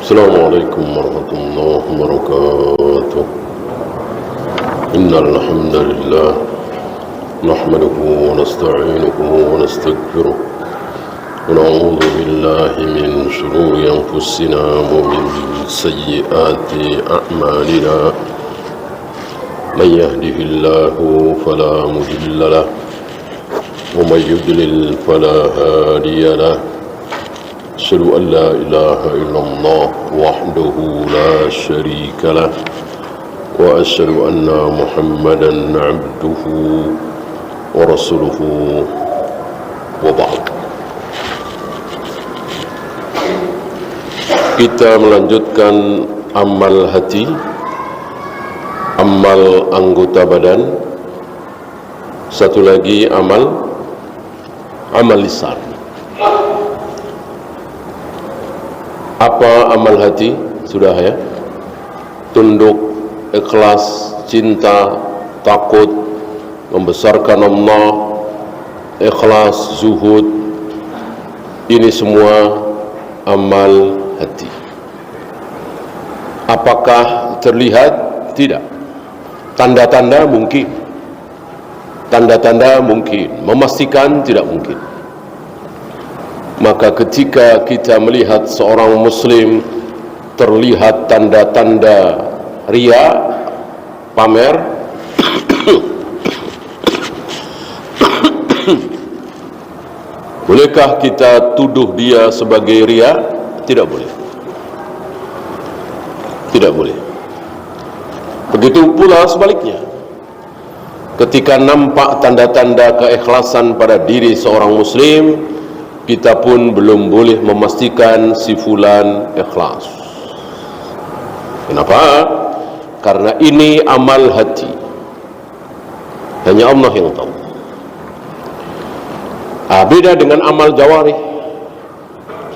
السلام عليكم ورحمة الله وبركاته. إن الحمد لله نحمده ونستعينه ونستغفره ونعوذ بالله من شرور أنفسنا ومن سيئات أعمالنا. من يهده الله فلا مضل له ومن يضلل فلا هادي له. أشهد أن لا إله إلا الله وحده لا شريك له وأشهد أن محمدا عبده ورسوله وبعد. Kita melanjutkan amal hati, amal anggota badan, satu lagi amal lisan. Apa amal hati? Sudah ya. Tunduk, ikhlas, cinta, takut, membesarkan Allah, ikhlas, zuhud. Ini semua amal hati. Apakah terlihat? Tidak. Tanda-tanda mungkin. Tanda-tanda mungkin. Memastikan tidak mungkin. Maka ketika kita melihat seorang muslim terlihat tanda-tanda riya, pamer, bolehkah kita tuduh dia sebagai riya? Tidak boleh. Tidak boleh. Begitu pula sebaliknya. Ketika nampak tanda-tanda keikhlasan pada diri seorang muslim, kita pun belum boleh memastikan si fulan ikhlas. Kenapa? Karena ini amal hati. Hanya Allah yang tahu. Beda dengan amal jawarih.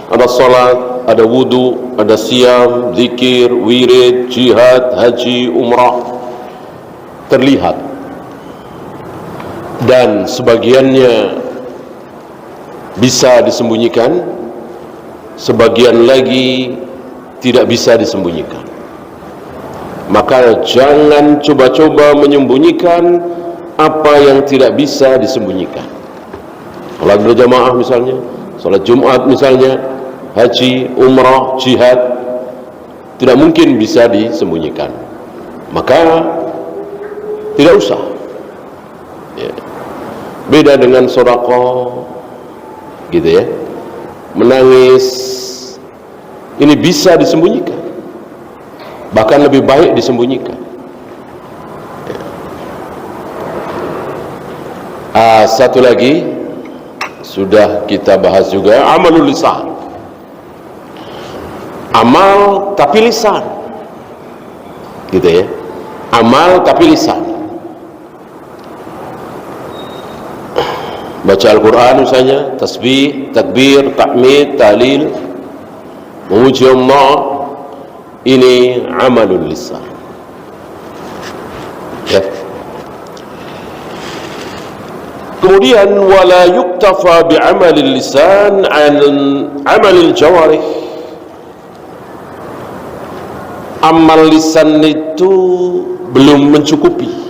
Ada salat, ada wudu, ada siam, zikir, wirid, jihad, haji, umrah. Terlihat. Dan sebagiannya bisa disembunyikan, sebagian lagi tidak bisa disembunyikan. Maka jangan coba-coba menyembunyikan apa yang tidak bisa disembunyikan. Salat berjamaah misalnya, salat Jumat misalnya, haji, umrah, jihad, tidak mungkin bisa disembunyikan. Maka tidak usah. Ya. Beda dengan sedekah, gitu ya, menangis, ini bisa disembunyikan, bahkan lebih baik disembunyikan. Satu lagi sudah kita bahas juga, amalul lisan. Amal tapi lisan, gitu ya, amal tapi lisan. Baca Al-Quran misalnya, tasbih, takbir, tahmid, tahlil, memuji Allah, ini amalul lisan. Ya. Kemudian wala yuktafa bi'amalil lisan an amalil jawarih. Amal lisan itu belum mencukupi.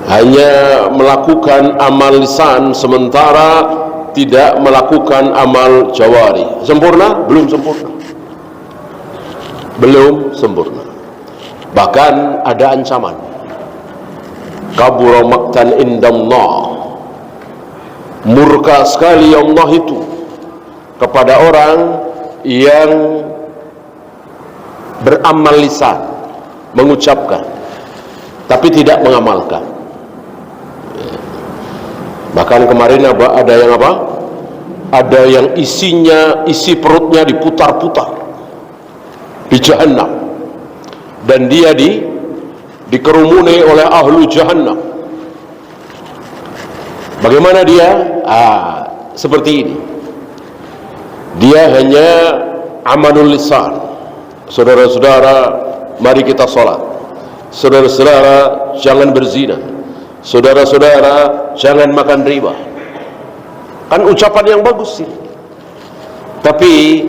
Hanya melakukan amal lisan sementara tidak melakukan amal jawari. Sempurna? Belum sempurna. Belum sempurna. Bahkan ada ancaman. Kabura maqtan indallah. Murka sekali Allah itu kepada orang yang beramal lisan, mengucapkan tapi tidak mengamalkan. Bahkan kemarin ada yang apa? Ada yang isi perutnya diputar-putar di Jahannam, dan dia dikerumuni oleh ahlu Jahannam. Bagaimana dia? Seperti ini. Dia hanya amalul lisan. Saudara-saudara, mari kita sholat. Saudara-saudara, jangan berzina. Saudara-saudara, jangan makan riba. Kan ucapan yang bagus sih. tapi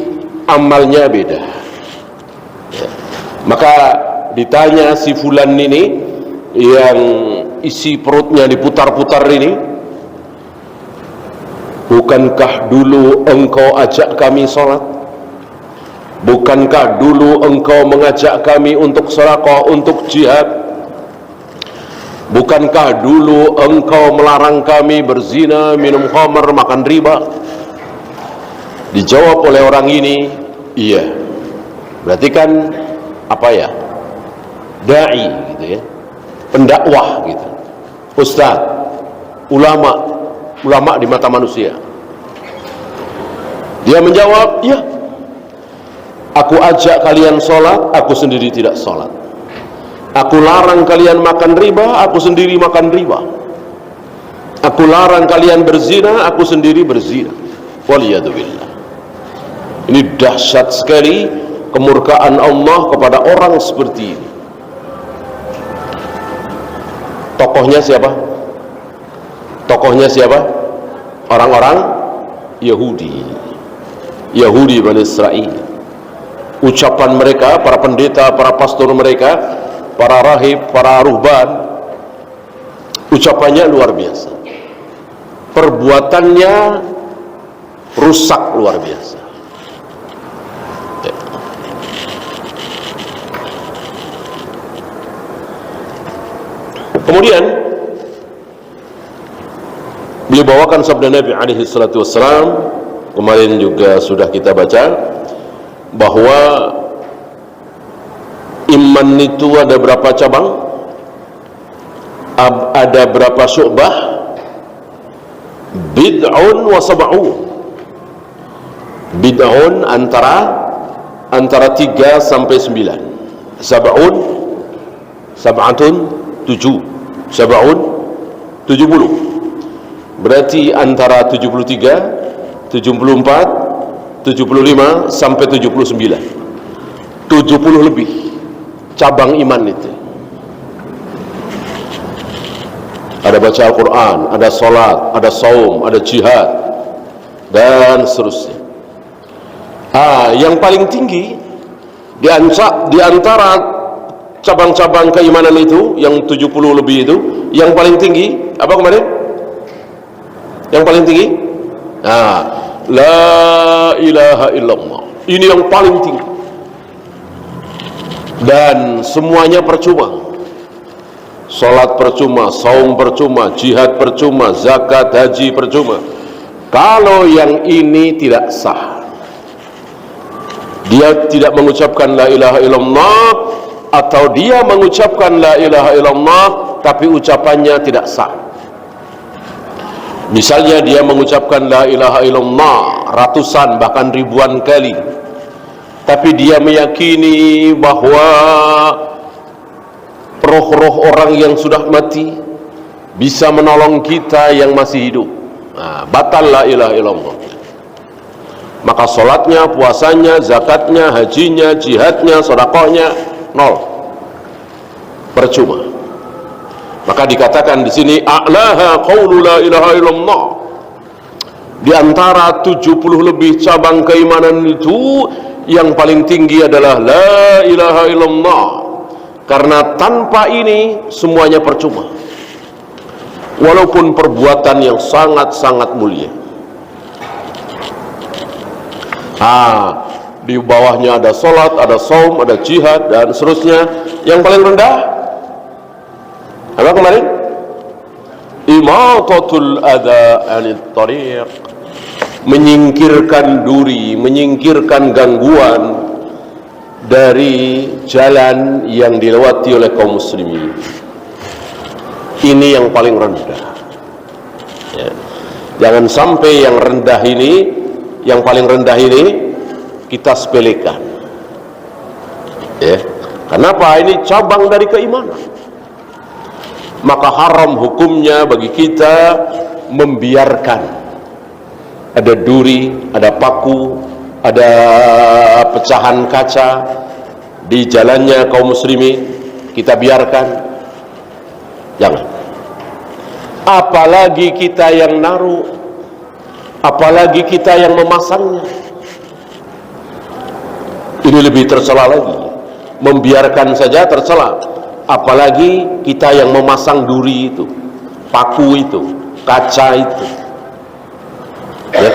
amalnya beda. Ya. Maka ditanya si fulan ini yang isi perutnya diputar-putar ini, bukankah dulu engkau ajak kami sholat? Bukankah dulu engkau mengajak kami untuk sedekah, untuk jihad? Bukankah dulu engkau melarang kami berzina, minum khamar, makan riba? Dijawab oleh orang ini, iya. Berarti kan apa ya? Dai gitu ya. Pendakwah gitu. Ustaz, ulama di mata manusia. Dia menjawab, iya. Aku ajak kalian sholat, aku sendiri tidak sholat. Aku larang kalian makan riba, aku sendiri makan riba. Aku larang kalian berzina, aku sendiri berzina. Waliyadzubillah. Ini dahsyat sekali kemurkaan Allah kepada orang seperti ini. Tokohnya siapa? Tokohnya siapa? Orang-orang Yahudi Bani Israel. Ucapan mereka, para pendeta, para pastor mereka, para rahib, para ruhban, ucapannya luar biasa, perbuatannya rusak luar biasa. Kemudian beliau bawakan sabda Nabi alaihi salatu wassalam, kemarin juga sudah kita baca, bahwa iman itu ada berapa cabang, ada berapa syu'bah, bid'un wa sab'un. Bid'un antara 3 sampai 9, sab'atun 7, sab'un 70, berarti antara 73, 74, 75 sampai 79, 70 lebih cabang iman itu. Ada baca Al-Quran, ada sholat, ada saum, ada jihad, dan seterusnya. Yang paling tinggi di antara cabang-cabang keimanan itu, yang 70 lebih itu, yang paling tinggi apa kemarin? Yang paling tinggi? La ilaha illallah. Ini yang paling tinggi. Dan semuanya percuma. Salat percuma, saum percuma, jihad percuma, zakat, haji percuma. Kalau yang ini tidak sah, dia tidak mengucapkan la ilaha illallah, atau dia mengucapkan la ilaha illallah tapi ucapannya tidak sah. Misalnya dia mengucapkan la ilaha illallah ratusan bahkan ribuan kali, tapi dia meyakini bahwa roh-roh orang yang sudah mati bisa menolong kita yang masih hidup. Batal la ilaha illallah. Maka sholatnya, puasanya, zakatnya, hajinya, jihadnya, sedekahnya nol, percuma. Maka dikatakan di sini a'laha qaulu la ilaha illallah. Di antara 70 lebih cabang keimanan itu, yang paling tinggi adalah la ilaha illallah. Karena tanpa ini semuanya percuma, walaupun perbuatan yang sangat-sangat mulia. Di bawahnya ada sholat, ada saum, ada jihad, dan seterusnya. Yang paling rendah apa kemarin? Imatatul adha anit tariq, menyingkirkan duri, menyingkirkan gangguan dari jalan yang dilewati oleh kaum muslimin. Ini yang paling rendah ya. Jangan sampai yang rendah ini, yang paling rendah ini kita sepelekan ya. Kenapa? Ini cabang dari keimanan. Maka haram hukumnya bagi kita membiarkan ada duri, ada paku, ada pecahan kaca di jalannya kaum muslimin, kita biarkan. Jangan. Apalagi kita yang naruh, apalagi kita yang memasangnya. Ini lebih tercela lagi, membiarkan saja tercela, apalagi kita yang memasang duri itu, paku itu, kaca itu, ya.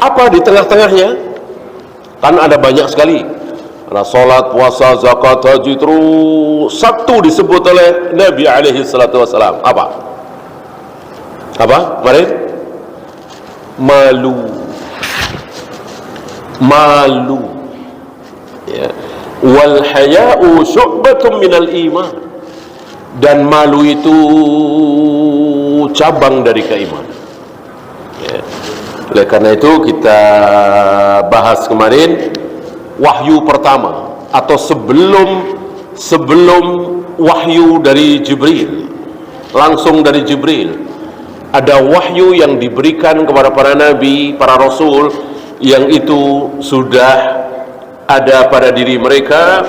Apa di tengah-tengahnya? Kan ada banyak sekali, ada sholat, puasa, zakat, haji, terus satu disebut oleh Nabi alaihi salatu wassalam. Apa? Mari, malu, ya. Wal haya'u syu'batun minal iman, dan malu itu cabang dari keimanan, ya. Oleh karena itu kita bahas kemarin wahyu pertama, atau sebelum wahyu dari Jibril, langsung dari Jibril, ada wahyu yang diberikan kepada para nabi, para rasul, yang itu sudah ada pada diri mereka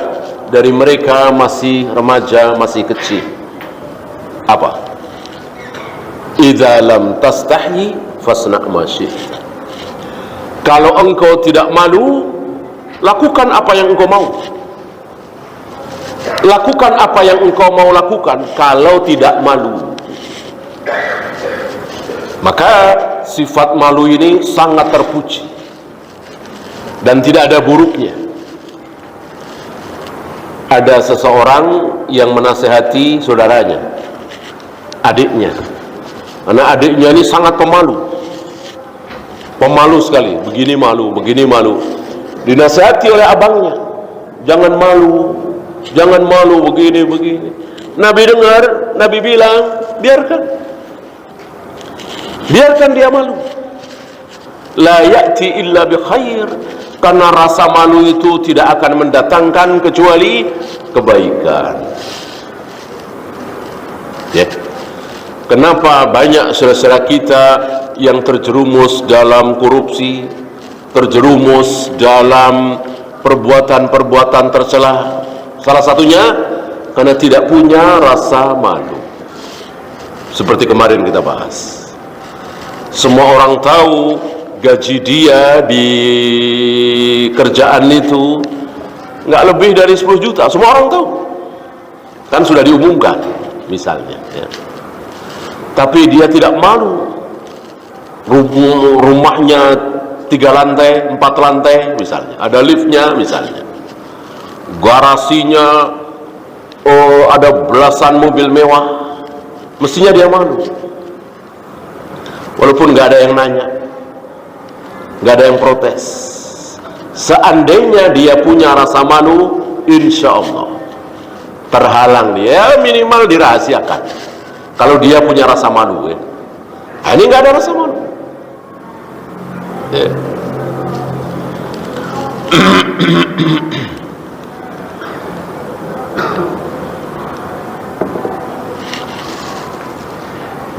dari mereka masih remaja, masih kecil. Apa? Idza lam tastahyi fasna' ma syi'ta. Kalau engkau tidak malu, lakukan apa yang engkau mau. Lakukan apa yang engkau mau lakukan kalau tidak malu. Maka sifat malu ini sangat terpuji dan tidak ada buruknya. Ada seseorang yang menasehati saudaranya, adiknya, karena adiknya ini sangat pemalu sekali, begini malu, dinasehati oleh abangnya, jangan malu, begini. Nabi dengar, Nabi bilang, biarkan dia malu. La ya'ti illa bi khair, karena rasa malu itu tidak akan mendatangkan kecuali kebaikan. Ya. Kenapa banyak saudara-saudara kita yang terjerumus dalam korupsi, terjerumus dalam perbuatan-perbuatan tercela? Salah satunya karena tidak punya rasa malu. Seperti kemarin kita bahas, semua orang tahu gaji dia di kerjaan itu nggak lebih dari 10 juta. Semua orang tahu, kan sudah diumumkan misalnya, ya. Tapi dia tidak malu. Rumahnya 3 lantai, 4 lantai misalnya, ada liftnya misalnya, garasinya ada belasan mobil mewah, mestinya dia malu. Walaupun nggak ada yang nanya, nggak ada yang protes. Seandainya dia punya rasa malu, insya Allah terhalang dia, minimal dirahasiakan. Kalau dia punya rasa malu, ya. Nah, ini nggak ada rasa malu, ya.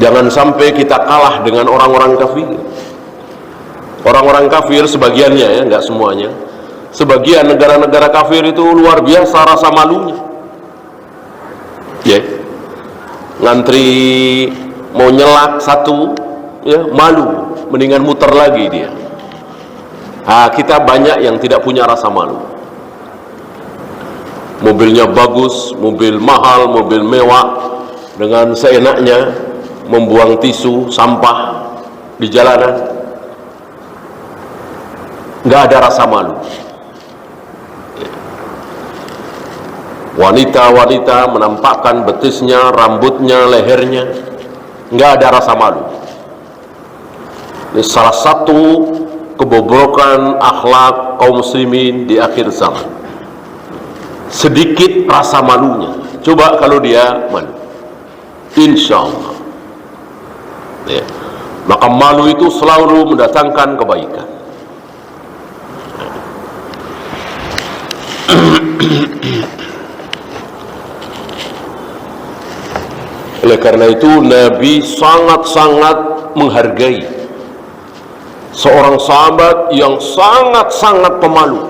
Jangan sampai kita kalah dengan orang-orang kafir. Orang-orang kafir sebagiannya, ya, nggak semuanya. Sebagian negara-negara kafir itu luar biasa rasa malunya, ya. Ngantri mau nyelak satu, ya, malu, mendingan muter lagi dia. Nah, kita banyak yang tidak punya rasa malu. Mobilnya bagus, mobil mahal, mobil mewah, dengan seenaknya membuang tisu, sampah di jalanan, nggak ada rasa malu. Wanita-wanita menampakkan betisnya, rambutnya, lehernya, nggak ada rasa malu. Ini salah satu kebobrokan akhlak kaum muslimin di akhir zaman. Sedikit rasa malunya. Coba kalau dia malu, insya Allah, ya. Maka malu itu selalu mendatangkan kebaikan. Oleh karena itu Nabi sangat-sangat menghargai seorang sahabat yang sangat-sangat pemalu.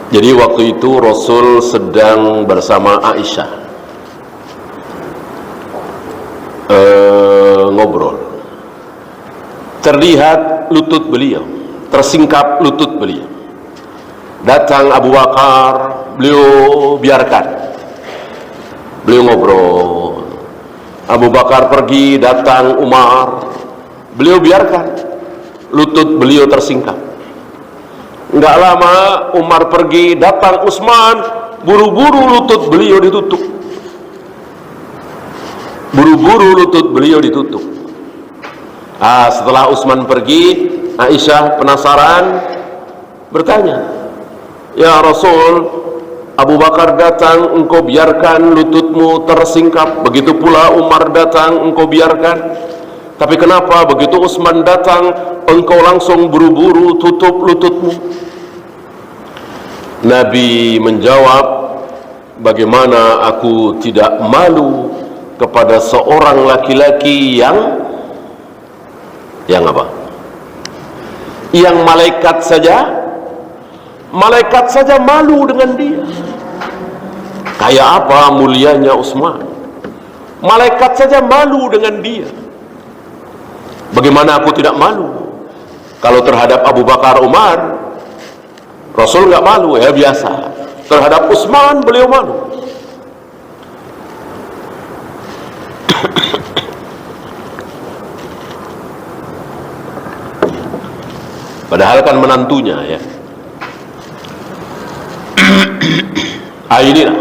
Jadi waktu itu Rasul sedang bersama Aisyah, ngobrol. Terlihat lutut beliau, tersingkap lutut beliau. Datang Abu Bakar, beliau biarkan, beliau ngobrol. Abu Bakar pergi, datang Umar, beliau biarkan, lutut beliau tersingkap. Enggak lama Umar pergi, datang Utsman, buru-buru lutut beliau ditutup. Buru-buru lutut beliau ditutup. Setelah Utsman pergi, Aisyah penasaran bertanya, "Ya Rasul, Abu Bakar datang, engkau biarkan lututmu tersingkap. Begitu pula Umar datang, engkau biarkan. Tapi kenapa begitu Utsman datang, engkau langsung buru-buru tutup lututmu?" Nabi menjawab, "Bagaimana aku tidak malu kepada seorang laki-laki yang apa? Yang malaikat saja malu dengan dia. Kayak apa mulianya Utsman? Malaikat saja malu dengan dia. Bagaimana aku tidak malu? Kalau terhadap Abu Bakar, Umar, Rasul nggak malu, ya biasa. Terhadap Utsman beliau malu." Padahal kan menantunya, ya. Inilah,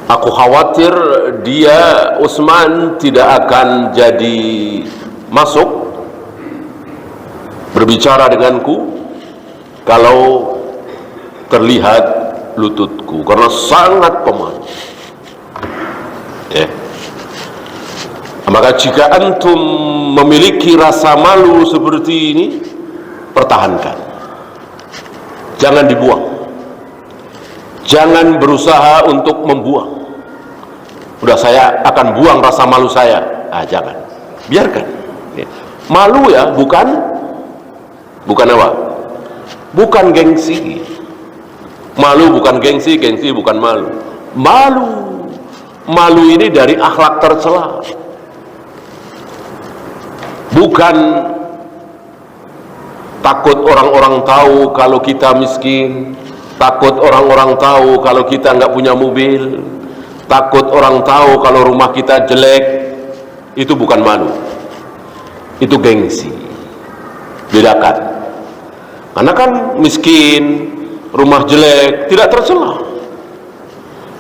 aku khawatir dia Utsman tidak akan jadi masuk berbicara denganku kalau terlihat lututku, karena sangat pemalu. Ya. Maka jika antum memiliki rasa malu seperti ini, pertahankan, jangan dibuang, jangan berusaha untuk membuang. Udah, saya akan buang rasa malu saya, jangan, biarkan. Ya. Malu ya, bukan apa? Bukan gengsi. Malu bukan gengsi, gengsi bukan malu. Malu ini dari akhlak tercela. Bukan takut orang-orang tahu kalau kita miskin, takut orang-orang tahu kalau kita nggak punya mobil, takut orang tahu kalau rumah kita jelek. Itu bukan malu, itu gengsi. Bedakan. Karena kan miskin, rumah jelek tidak tercela.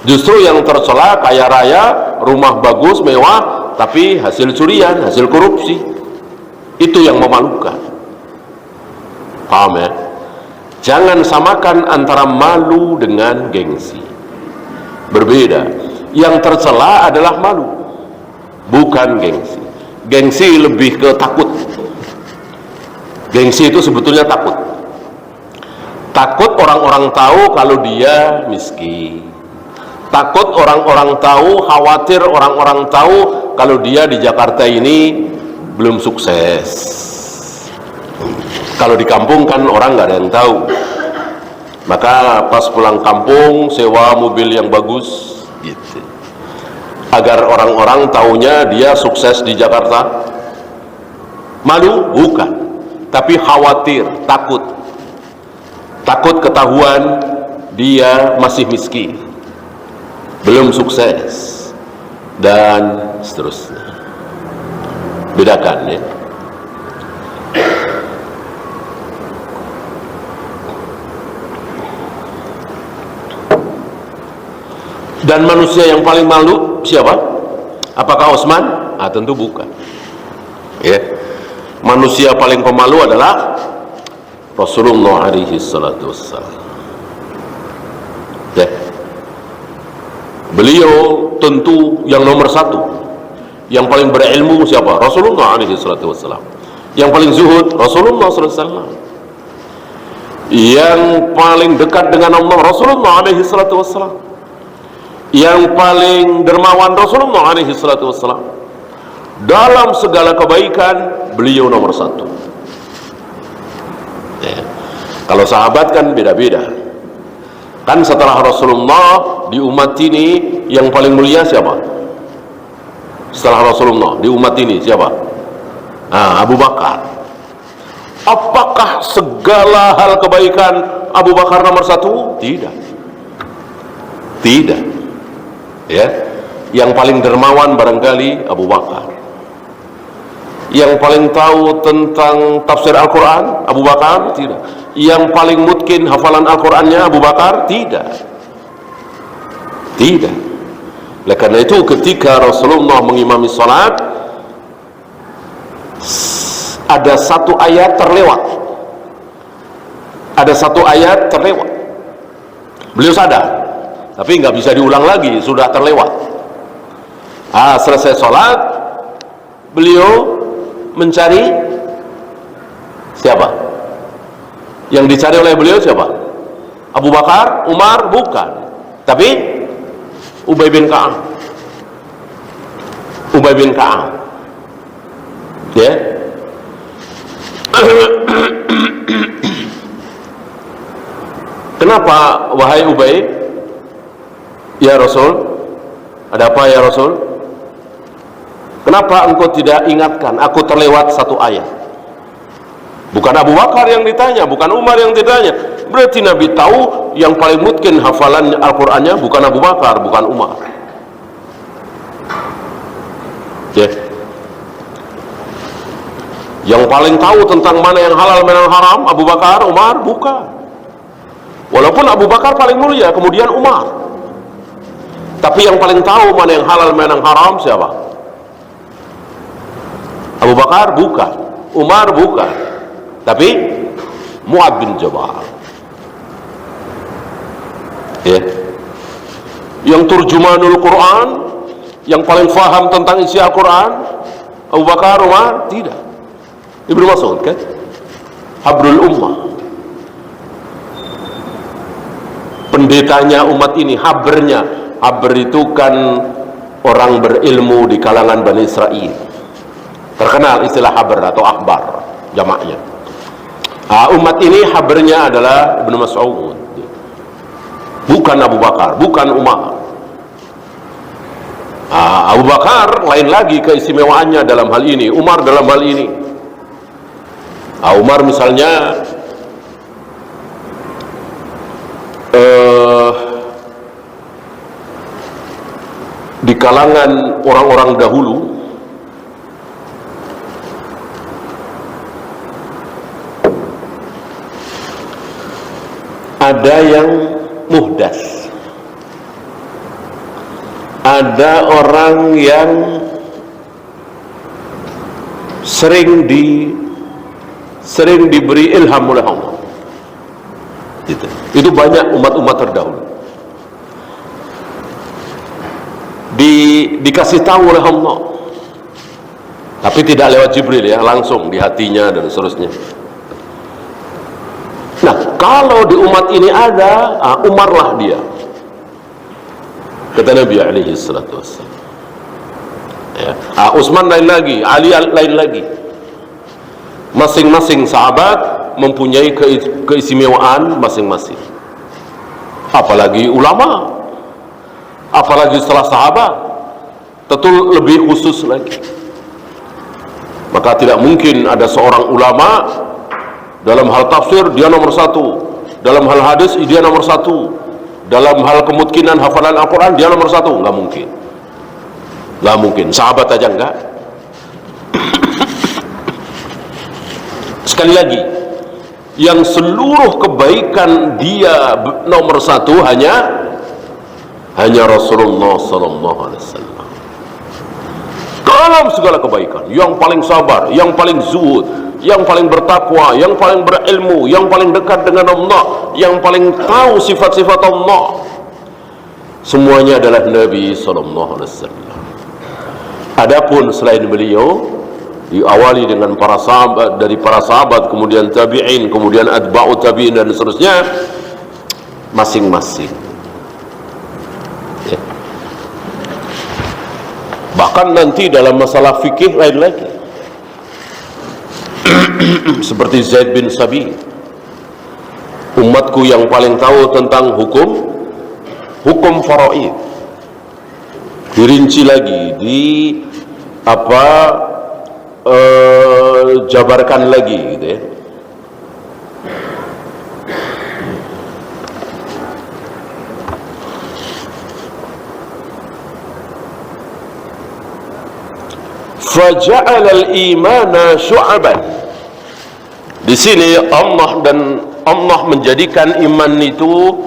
Justru yang tercela kaya raya, rumah bagus, mewah, tapi hasil curian, hasil korupsi. Itu yang memalukan. Paham ya? Jangan samakan antara malu dengan gengsi. Berbeda. Yang tercela adalah malu, bukan gengsi. Gengsi lebih ke takut. Gengsi itu sebetulnya takut. Takut orang-orang tahu kalau dia miskin. Takut orang-orang tahu, khawatir orang-orang tahu kalau dia di Jakarta ini belum sukses. Kalau di kampung kan orang nggak ada yang tahu. Maka pas pulang kampung sewa mobil yang bagus, gitu. Agar orang-orang taunya dia sukses di Jakarta. Malu? Bukan. Tapi khawatir, takut. Takut ketahuan dia masih miskin, belum sukses, dan seterusnya. Bedakan ya. Dan manusia yang paling malu siapa? Apakah Utsman? Tentu bukan. Ya. Manusia paling pemalu adalah Rasulullah alaihi salatu wassalam. Ya. Beliau tentu yang nomor satu. Yang paling berilmu siapa? Rasulullah alaihi salatu wassalam. Yang paling zuhud Rasulullah sallallahu alaihi wasallam. Yang paling dekat dengan Allah Rasulullah alaihi salatu wassalam. Yang paling dermawan Rasulullah alaihi salatu wassalam. Dalam segala kebaikan beliau nomor satu. Ya. Kalau sahabat kan beda-beda. Kan setelah Rasulullah di umat ini yang paling mulia siapa? setelah Rasulullah di umat ini siapa? Abu Bakar. Apakah segala hal kebaikan Abu Bakar nomor satu? Tidak. Tidak. Ya. Yang paling dermawan barangkali Abu Bakar. Yang paling tahu tentang tafsir Al-Quran Abu Bakar? Tidak. Yang paling mungkin hafalan Al-Qurannya Abu Bakar? Tidak. Tidak. Oleh karena itu ketika Rasulullah mengimami salat, ada satu ayat terlewat. Ada satu ayat terlewat. Beliau sadar, tapi nggak bisa diulang lagi, sudah terlewat. Selesai salat, beliau mencari siapa? Yang dicari oleh beliau siapa? Abu Bakar, Umar? Bukan. Tapi Ubay bin Ka'ab. Ubay bin Ka'ab. Ya. Kenapa wahai Ubay? Ya Rasul, ada apa ya Rasul? Kenapa engkau tidak ingatkan aku terlewat satu ayat? Bukan Abu Bakar yang ditanya, bukan Umar yang ditanya. Berarti Nabi tahu yang paling mungkin hafalan Al-Qurannya bukan Abu Bakar, bukan Umar. Ya. Yang paling tahu tentang mana yang halal, mana yang haram, Abu Bakar, Umar? Bukan. Walaupun Abu Bakar paling mulia, kemudian Umar. Tapi yang paling tahu mana yang halal, mana yang haram siapa? Abu Bakar? Bukan. Umar? Bukan. Tapi Mu'adz bin Jabal. Ya. Yang turjumanul Quran, yang paling faham tentang isi Al-Quran, Abu Bakar, Umar? Tidak. Ibnu Mas'ud kan? Habrul Ummah. Pendetanya umat ini, habernya. Haber itu kan orang berilmu di kalangan Bani Israel. Terkenal istilah haber atau akhbar jamaknya. Umat ini habernya adalah Ibnu Mas'ud. Bukan Abu Bakar, bukan Umar. Abu Bakar lain lagi keistimewaannya dalam hal ini, Umar dalam hal ini. Umar misalnya di kalangan orang-orang dahulu ada yang muhdas, ada orang yang sering diberi ilham oleh Allah. Itu banyak umat-umat terdahulu dikasih tahu oleh Allah, tapi tidak lewat Jibril ya, langsung di hatinya dan seterusnya. Nah, kalau di umat ini ada, Umarlah dia. Kata Nabi alaihi salatu wassalam. Ya. Utsman lain lagi, Ali lain lagi. Masing-masing sahabat mempunyai keistimewaan masing-masing. Apalagi ulama, apalagi setelah sahabat, tentu lebih khusus lagi. Maka tidak mungkin ada seorang ulama dalam hal tafsir dia nomor satu, dalam hal hadis dia nomor satu, dalam hal kemungkinan hafalan Al-Quran dia nomor satu. Nggak mungkin, nggak mungkin. Sahabat aja enggak. Sekali lagi, yang seluruh kebaikan dia nomor satu hanya Rasulullah sallallahu alaihi wasallam. Dalam segala kebaikan, yang paling sabar, yang paling zuhud, yang paling bertakwa, yang paling berilmu, yang paling dekat dengan Allah, yang paling tahu sifat-sifat Allah, semuanya adalah Nabi sallallahu alaihi wasallam. Adapun selain beliau, diawali dengan para sahabat, dari para sahabat, kemudian tabi'in, kemudian atba'u tabi'in dan seterusnya, masing-masing. Ya. Bahkan nanti dalam masalah fikih lain lagi. Seperti Zaid bin Sabi, umatku yang paling tahu tentang hukum faraid. Dirinci lagi, jabarkan lagi gitu ya. Faja'al al-imana syu'aban. Di sini Allah menjadikan iman itu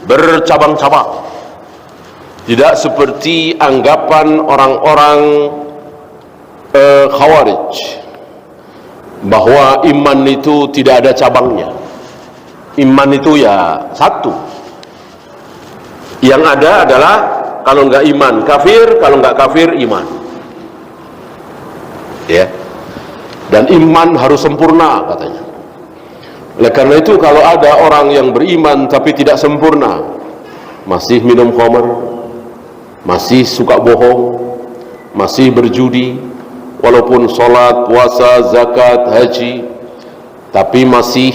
bercabang-cabang. Tidak seperti anggapan orang-orang Khawarij bahwa iman itu tidak ada cabangnya. Iman itu ya satu. Yang ada adalah kalau enggak iman kafir, kalau enggak kafir iman. Ya. Dan iman harus sempurna katanya. Oleh karena itu kalau ada orang yang beriman tapi tidak sempurna, masih minum khamr, masih suka bohong, masih berjudi, walaupun sholat, puasa, zakat, haji, tapi masih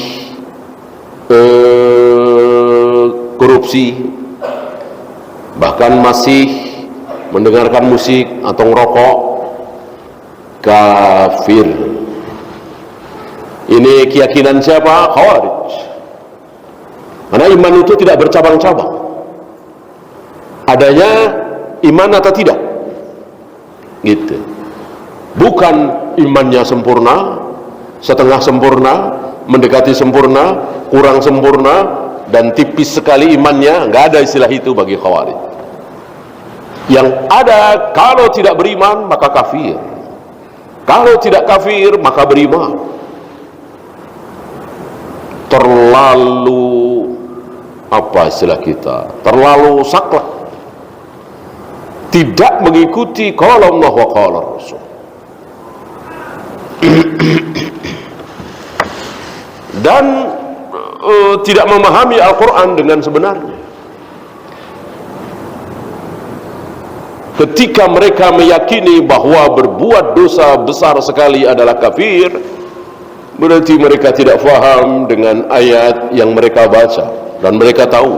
korupsi, bahkan masih mendengarkan musik atau ngerokok, kafir. Ini keyakinan siapa? Khawarij. Karena iman itu tidak bercabang-cabang. Adanya iman atau tidak, gitu. Bukan imannya sempurna, setengah sempurna, mendekati sempurna, kurang sempurna, dan tipis sekali imannya. Nggak ada istilah itu bagi Khawarij. Yang ada, kalau tidak beriman maka kafir, kalau tidak kafir maka beriman. Terlalu apa istilah kita? Terlalu saklek, tidak mengikuti qala Allah wa qala Rasul. Dan tidak memahami Al-Quran dengan sebenarnya. Ketika mereka meyakini bahwa berbuat dosa besar sekali adalah kafir, berarti mereka tidak faham dengan ayat yang mereka baca. Dan mereka tahu,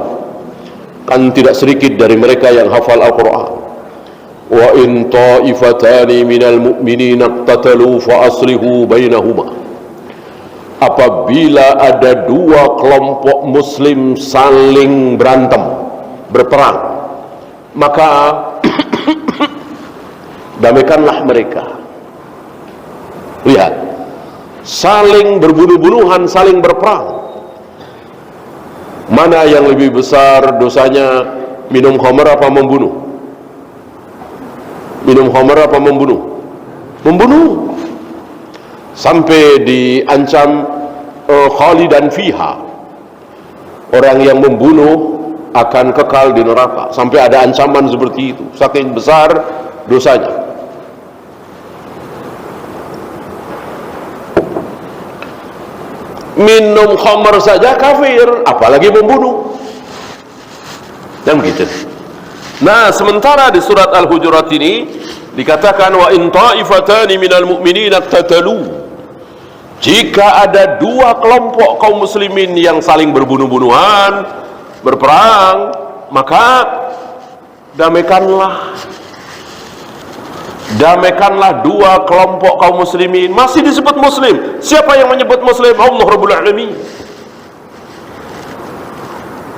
kan tidak sedikit dari mereka yang hafal Al-Quran. Wa in ta'ifatani minal mu'minina iqtatalu fa aslihu bainahuma. Apabila ada dua kelompok muslim saling berantem, berperang, maka damaikanlah mereka. Lihat, saling berbunuh-bunuhan, saling berperang. Mana yang lebih besar dosanya, minum khamr apa membunuh? Minum khamr apa membunuh? Membunuh. Sampai diancam khalidan fiha. Orang yang membunuh akan kekal di neraka. Sampai ada ancaman seperti itu, saking besar dosanya. Minum khamr saja kafir, apalagi membunuh. Dan begitu. Nah, sementara di surat Al-Hujurat ini dikatakan wa in ta'ifatani minal mu'minina iqtatalu. Jika ada dua kelompok kaum muslimin yang saling berbunuh-bunuhan, berperang, maka damaikanlah dua kelompok kaum muslimin. Masih disebut muslim. Siapa yang menyebut muslim? Allah Rabbul Alamin.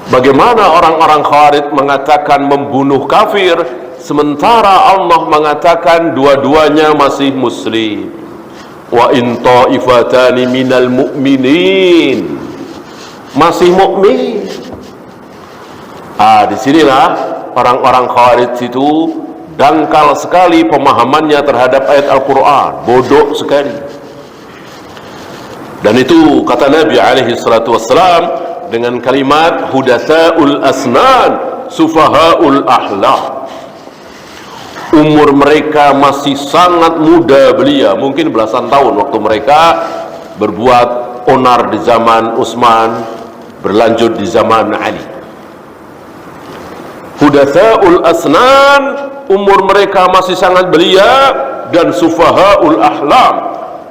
Bagaimana orang-orang Khawarij mengatakan membunuh kafir, sementara Allah mengatakan dua-duanya masih muslim. Wa in ta'ifatani minal mu'minin, masih mukmin. Disinilah orang-orang Khawarij itu dangkal sekali pemahamannya terhadap ayat Al-Quran, bodoh sekali. Dan itu kata Nabi alaihi salatu wassalam dengan kalimat hudatsaul asnan sufahaul ahlam. Umur mereka masih sangat muda belia, mungkin belasan tahun waktu mereka berbuat onar di zaman Utsman, berlanjut di zaman Ali. Hudatsaul asnan, umur mereka masih sangat belia, dan sufahaul ahlam,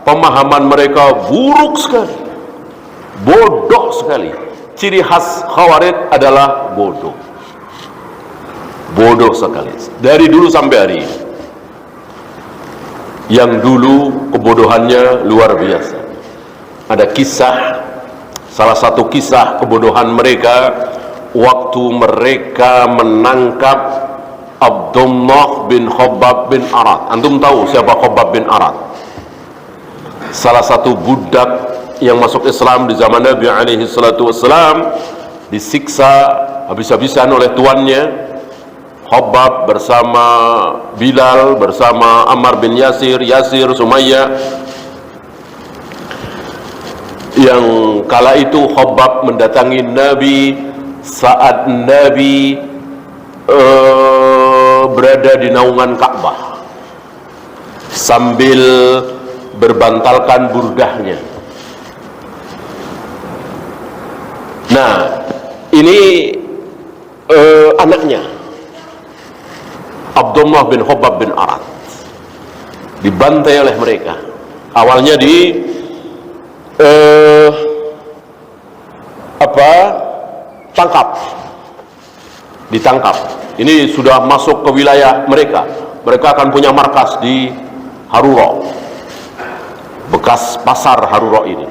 pemahaman mereka buruk sekali, bodoh sekali. Ciri khas Khawarij adalah bodoh. Bodoh sekali dari dulu sampai hari ini. yang dulu kebodohannya luar biasa. Ada kisah, salah satu kisah kebodohan mereka waktu mereka menangkap Abdullah bin Khabbab bin Arad. Antum tahu siapa Khabbab bin Arad? Salah satu budak yang masuk Islam di zaman Nabi alaihi salatu wassalam, disiksa habis-habisan oleh tuannya. Khabbab bersama Bilal, bersama Ammar bin Yasir, Sumayyah. Yang kala itu Khabbab mendatangi Nabi saat Nabi berada di naungan Ka'bah sambil berbantalkan burdahnya. Nah, ini anaknya Abdullah bin Khabbab bin Arad dibantai oleh mereka. Awalnya ditangkap. Ini sudah masuk ke wilayah mereka. Mereka akan punya markas di Harura, bekas pasar Harura ini.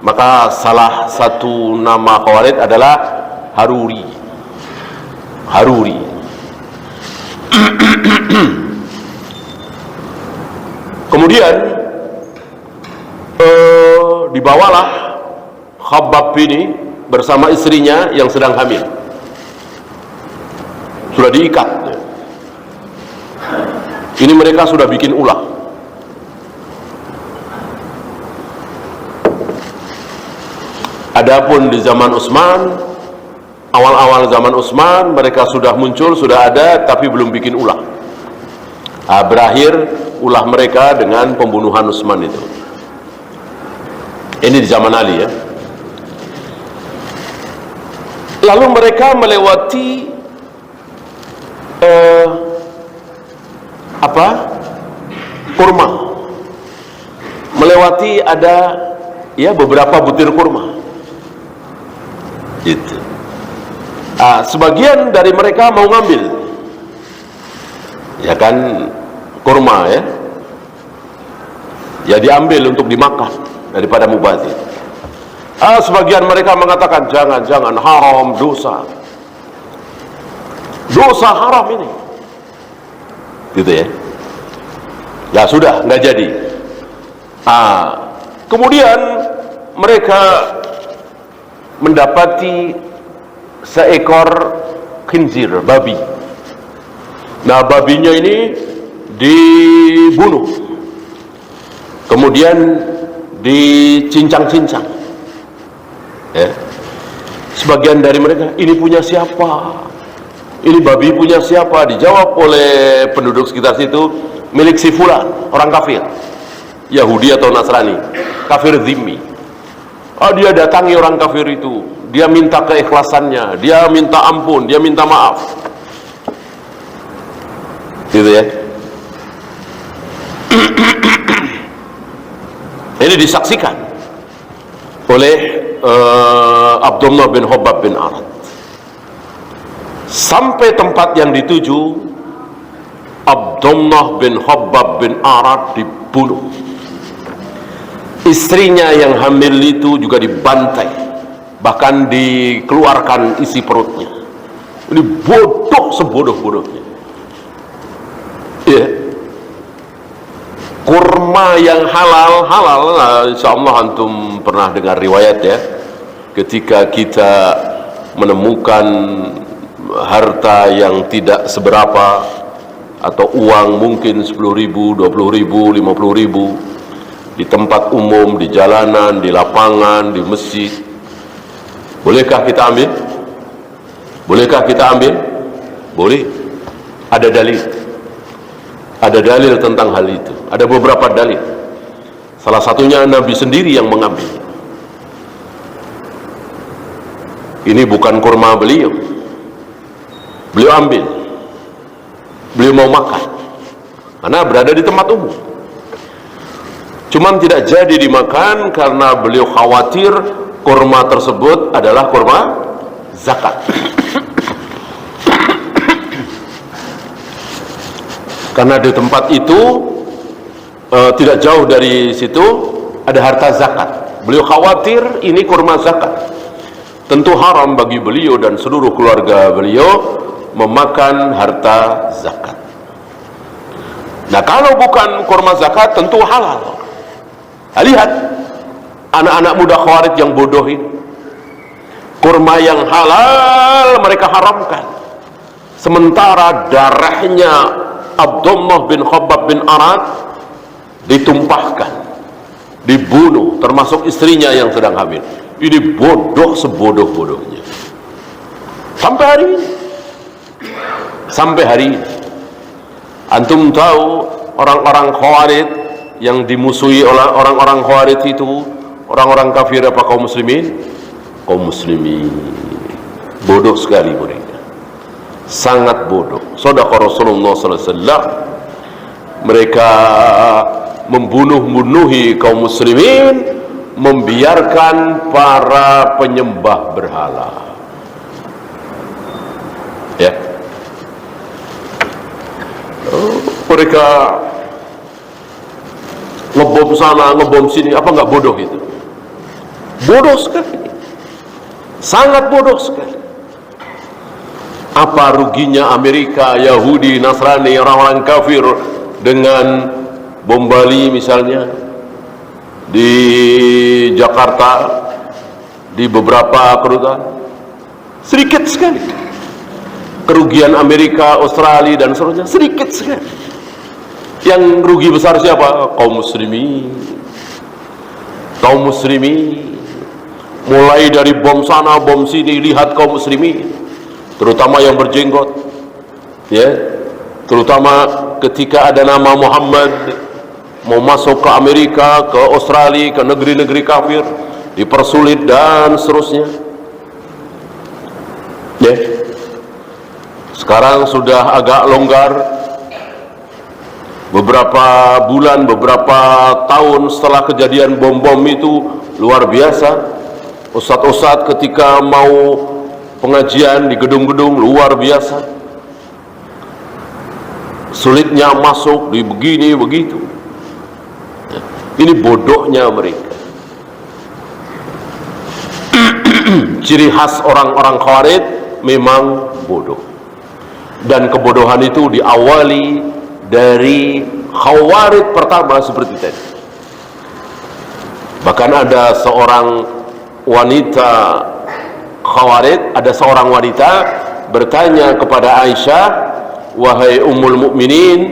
Maka salah satu nama Khawarij adalah Haruri. Kemudian dibawalah Khabbab ini bersama istrinya yang sedang hamil. Sudah diikat. Ini mereka sudah bikin ulah. Adapun di zaman Utsman, awal-awal zaman Utsman, mereka sudah muncul, sudah ada, tapi belum bikin ulah. Berakhir ulah mereka dengan pembunuhan Utsman itu. Ini di zaman Ali ya. Lalu mereka melewati kurma, melewati ada ya beberapa butir kurma. Itu. Sebagian dari mereka mau ngambil, ya kan, kurma ya, ya diambil untuk dimakan daripada mubazir. Sebagian mereka mengatakan jangan haram, dosa haram ini, gitu ya. Ya sudah, nggak jadi. Kemudian mereka mendapati seekor khinzir, babi. Nah, babinya ini dibunuh, kemudian dicincang-cincang. Ya. Sebagian dari mereka, ini punya siapa? Ini babi punya siapa? Dijawab oleh penduduk sekitar situ, milik si fulan, orang kafir, Yahudi atau Nasrani, kafir zimmi. Dia datangi orang kafir itu, dia minta keikhlasannya, dia minta ampun, dia minta maaf, gitu ya. Ini disaksikan oleh Abdullah bin Khabbab bin Arad. Sampai tempat yang dituju, Abdullah bin Khabbab bin Arad dibunuh. Istrinya yang hamil itu juga dibantai, bahkan dikeluarkan isi perutnya. Ini bodoh sebodoh-bodohnya. Ya. Kurma yang halal, insya Allah antum pernah dengar riwayat ya, ketika kita menemukan harta yang tidak seberapa, atau uang mungkin 10.000, 20.000, 50.000 di tempat umum, di jalanan, di lapangan, di masjid, bolehkah kita ambil? Bolehkah kita ambil? Boleh. Ada dalil. Ada dalil tentang hal itu. Ada beberapa dalil. Salah satunya Nabi sendiri yang mengambil. Ini bukan kurma beliau. Beliau ambil. Beliau mau makan. Karena berada di tempat umum. Cuman tidak jadi dimakan karena beliau khawatir kurma tersebut adalah kurma zakat. Karena di tempat itu tidak jauh dari situ ada harta zakat. Beliau khawatir ini kurma zakat. Tentu haram bagi beliau dan seluruh keluarga beliau memakan harta zakat. Nah, kalau bukan kurma zakat tentu halal. Lihat anak-anak muda Khawarij yang bodoh ini, kurma yang halal mereka haramkan, sementara darahnya Abdullah bin Khabbab bin Arad ditumpahkan, dibunuh, termasuk istrinya yang sedang hamil. Ini bodoh sebodoh-bodohnya sampai hari ini. Sampai hari ini antum tahu orang-orang Khawarij yang dimusuhi oleh orang-orang Khawarij itu orang-orang kafir apa kaum muslimin? Kaum muslimin. Bodoh sekali mereka, sangat bodoh. Shadaqa Rasulullah sallallahu alaihi wasallam, mereka membunuh-bunuhi kaum muslimin, membiarkan para penyembah berhala. Ya, mereka ngebom sana, ngebom sini, apa nggak bodoh itu? Bodoh sekali, sangat bodoh sekali. Apa ruginya Amerika, Yahudi, Nasrani, orang-orang kafir dengan bom Bali misalnya, di Jakarta, di beberapa kedutaan? Sedikit sekali. Kerugian Amerika, Australia dan seterusnya sedikit sekali. Yang rugi besar siapa? Kaum muslimin. Kaum muslimin. Mulai dari bom sana, bom sini, lihat kaum muslimin, terutama yang berjenggot, ya, terutama ketika ada nama Muhammad mau masuk ke Amerika, ke Australia, ke negeri-negeri kafir, dipersulit dan seterusnya. Ya, sekarang sudah agak longgar. Beberapa bulan, beberapa tahun setelah kejadian bom-bom itu luar biasa. Ustadz-ustadz ketika mau pengajian di gedung-gedung luar biasa, sulitnya masuk di begini begitu. Ini bodohnya mereka. Ciri khas orang-orang Khawarij memang bodoh, dan kebodohan itu diawali dari Khawarij pertama seperti tadi. Bahkan ada seorang wanita Khawarij, ada seorang wanita bertanya kepada Aisyah, wahai Ummul Mukminin,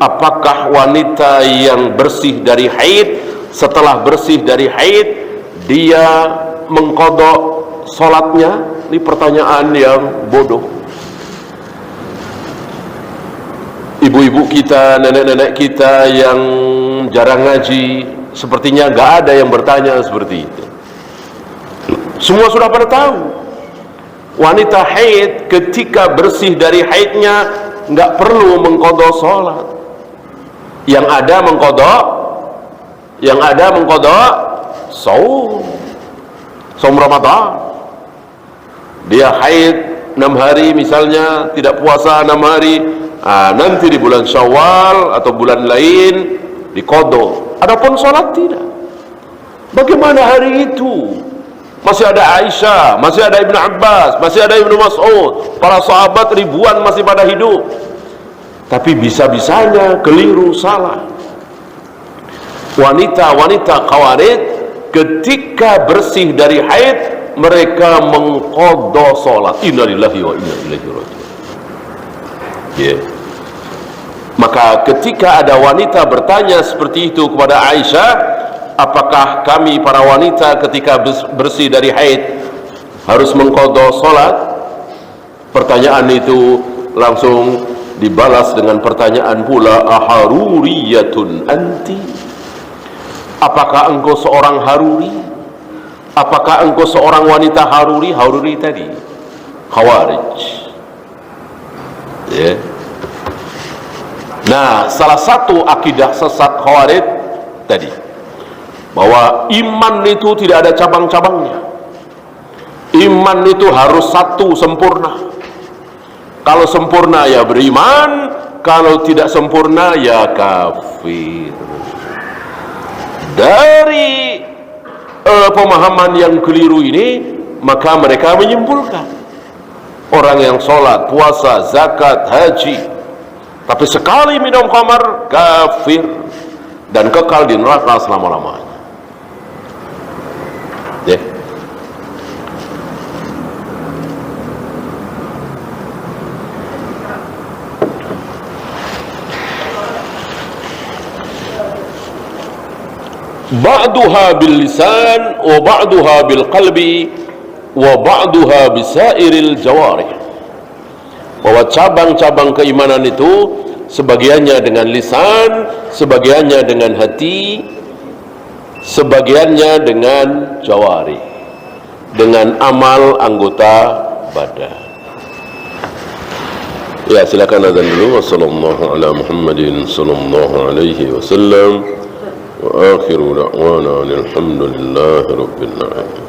apakah wanita yang bersih dari haid, setelah bersih dari haid dia mengqadha salatnya? Ini pertanyaan yang bodoh. Ibu-ibu kita, nenek-nenek kita yang jarang ngaji, sepertinya gak ada yang bertanya seperti itu. Semua sudah pada tahu, wanita haid ketika bersih dari haidnya nggak perlu mengqadha salat. Yang ada mengqadha saum Ramadan. Dia haid 6 hari misalnya, tidak puasa 6 hari, nanti di bulan Syawal atau bulan lain diqadha. Adapun salat tidak. Bagaimana hari itu? Masih ada Aisyah, masih ada Ibnu Abbas, masih ada Ibnu Mas'ud, para sahabat ribuan masih pada hidup. Tapi bisa-bisanya keliru, salah. Wanita-wanita Khawarij ketika bersih dari haid, mereka mengqadha salat. Innalillahi wa inna ilaihi raji'un. Yeah. Maka ketika ada wanita bertanya seperti itu kepada Aisyah, apakah kami para wanita ketika bersih dari haid harus mengqadha salat? Pertanyaan itu langsung dibalas dengan pertanyaan pula, aharuriyatun anti? Apakah engkau seorang haruri? Apakah engkau seorang wanita haruri? Haruri tadi Khawarij. Ya. Nah, salah satu akidah sesat Khawarij tadi, bahwa iman itu tidak ada cabang-cabangnya. Iman itu harus satu, sempurna. Kalau sempurna ya beriman, kalau tidak sempurna ya kafir. Dari pemahaman yang keliru ini, maka mereka menyimpulkan orang yang sholat, puasa, zakat, haji, tapi sekali minum khamar, kafir dan kekal di neraka selama-lamanya. Ba'duha bil lisan wa ba'duha bil qalbi wa ba'duha bisairil jawarih. Bahwa cabang-cabang keimanan itu sebagiannya dengan lisan, sebagiannya dengan hati, sebagiannya dengan jawari, dengan amal anggota badan. Ya, silakan azan dulu. Wassallallahu ala Muhammadin sallallahu alaihi wasallam wa akhiru da'wana alhamdulillahi rabbil alamin.